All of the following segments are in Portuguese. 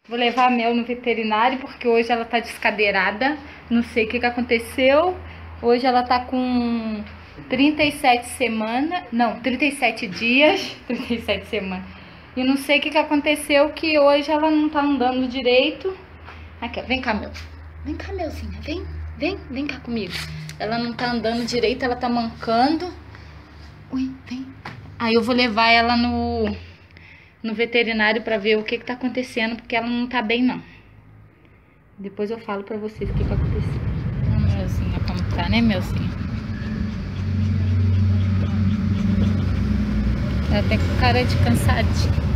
Vou levar a Mel no veterinário porque hoje ela tá descadeirada. Não sei o que aconteceu. Hoje ela tá com 37 semanas. Não, 37 dias. 37 semanas. E não sei o que aconteceu que hoje ela não tá andando direito. Aqui, ó, vem cá, Mel. Vem cá, Melzinha. Vem cá comigo. Ela não tá andando direito, ela tá mancando. Ui, vem. Aí eu vou levar ela no veterinário pra ver o que tá acontecendo, porque ela não tá bem, não. Depois eu falo pra vocês o que aconteceu. A Melzinha como tá, né, Melzinha? Ela tem cara de cansadinha.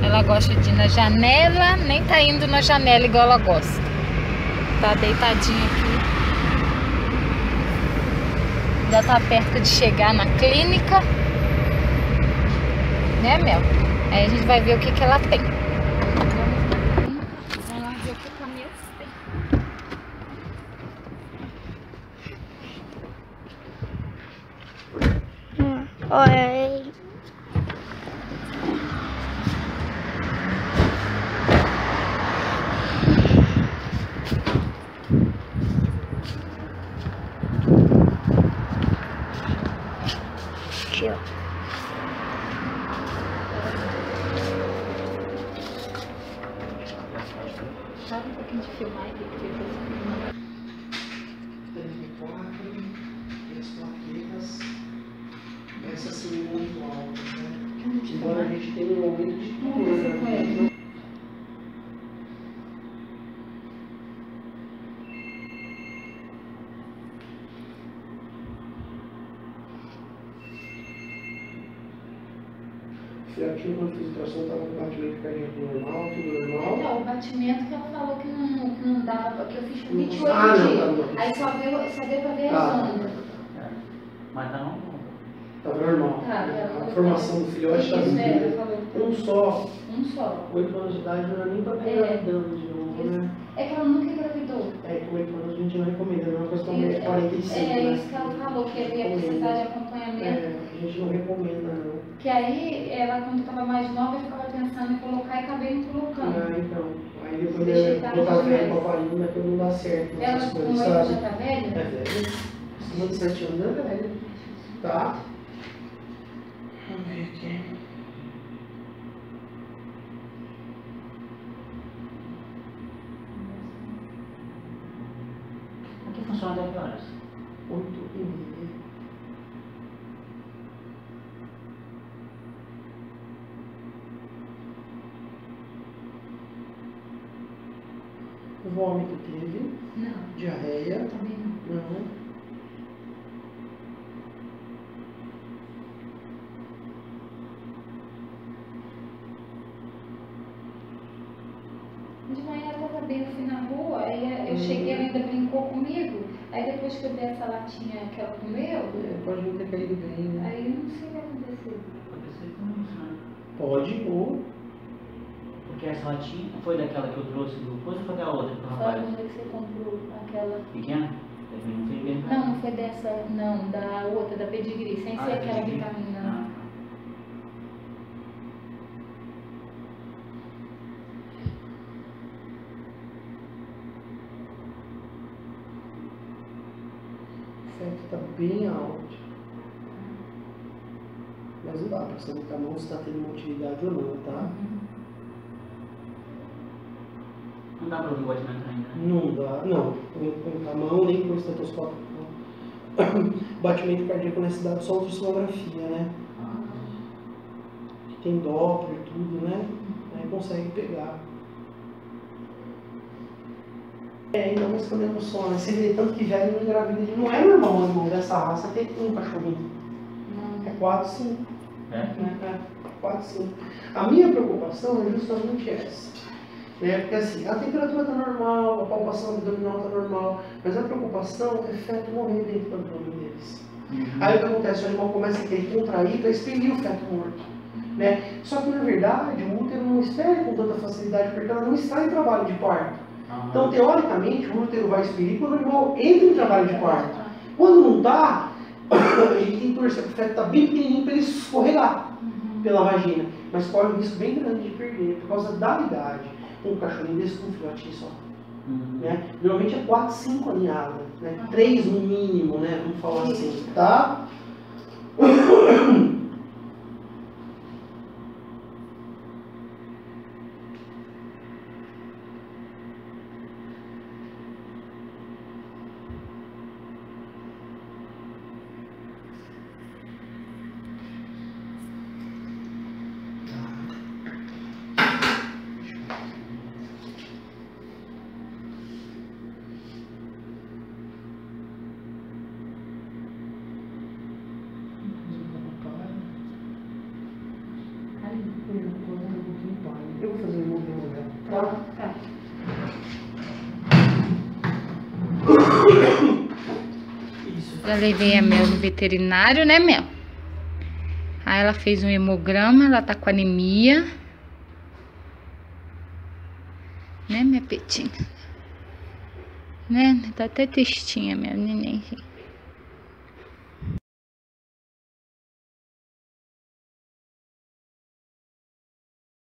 Ela gosta de ir na janela, nem tá indo na janela igual ela gosta. Tá deitadinha aqui. Já tá perto de chegar na clínica. Né, Mel? Aí a gente vai ver o que ela tem. Vamos lá ver o que a Mel tem. Oi. Aqui, ó. Sabe um pouquinho de filmar e depois filmar. 34 e as plaquetas, essas são muito altas, né? Embora a gente tenha um aumento de tudo, né? Filhotinho com infiltração estava com batimento cardíaco normal, tudo normal. Então, o batimento que ela falou que não dava, que eu fiz por 28 Ah, não, dias. não. Aí só deu pra ver Ah. as ondas. Mas tá não. Tá normal. Tá, A formação do filhote está Isso, ela vindo. falou. Um só. Um só. 8 anos de idade não era nem para ter engravidando de novo, né? É que ela nunca engravidou. É, com 8 anos a gente não recomenda, não é uma questão de 45, É né? isso que ela falou, que ela ia precisar de acompanhamento. É, a gente não recomenda, não. Que aí, ela quando estava mais nova, ficava pensando em colocar e acabei não colocando. Ah, então. Aí depois Deixa de eu botar dar velho mais. pra varíola, que não dá certo Ela essas com coisas, 8 já sabe? tá velha? É velho. Acima de 7 anos é velho. Tá? Vamos ver aqui. Aqui funciona até que horas? 8h30. Vômito teve, Não, diarreia, também não. não. De manhã ela estava bem, eu fui na rua, aí eu cheguei, ela ainda brincou comigo. Aí depois que eu dei essa latinha que ela comeu, Pode não ter caído bem, né? aí eu não sei o que aconteceu. Pode ser com isso, né? Pode ou. Porque essa latinha foi daquela que eu trouxe do coisa ou foi da outra pro Só rapaz? quando que você comprou aquela. Pequena? Também não fez bem. Não, não foi dessa, não, da outra, da pedigree, sem ser aquela pedigree? vitamina. Ah, O feto está bem alto. Mas não dá para saber que a mão está tendo uma utilidade ou não, tá? não dá pra ouvir o batimento ainda, né? Não dá, não. Com a mão nem com o estetoscópio. Não. Batimento cardíaco nesse dado só ultrassonografia, né? Que tem Doppler, tudo, né? Aí consegue pegar. Ainda mais quando é no sono, né? Você vê tanto que velho não engravida de. Não é normal, irmão, dessa raça ter um cachorrinho. É 4, 5. É? 4, 5. A minha preocupação é justamente essa. Né? Porque assim, a temperatura está normal, a palpação abdominal está normal, mas a preocupação é o feto morrer dentro do abdômen deles. Aí o que acontece? O animal começa a querer contrair para expelir o feto morto. Né? Só que na verdade o útero não espera com tanta facilidade porque ela não está em trabalho de parto. Então, teoricamente, o útero vai expelir quando o animal entra em trabalho de parto. Quando não está, a gente tem que torcer para o feto estar bem pequenininho para ele escorregar pela vagina. mas corre um risco bem grande de perder por causa da idade. Um cachorrinho desse com um filhotinho só. Né? Normalmente é 4, 5 aninhadas, né? 3 no mínimo, né? Vamos falar assim, tá? Eu vou fazer um movimento dela, tá? Tá. Isso. Já levei a Mel no veterinário, né, Mel? Aí ela fez um hemograma, ela tá com anemia. Né, minha petinha? Né? Tá até tristinha, minha neném.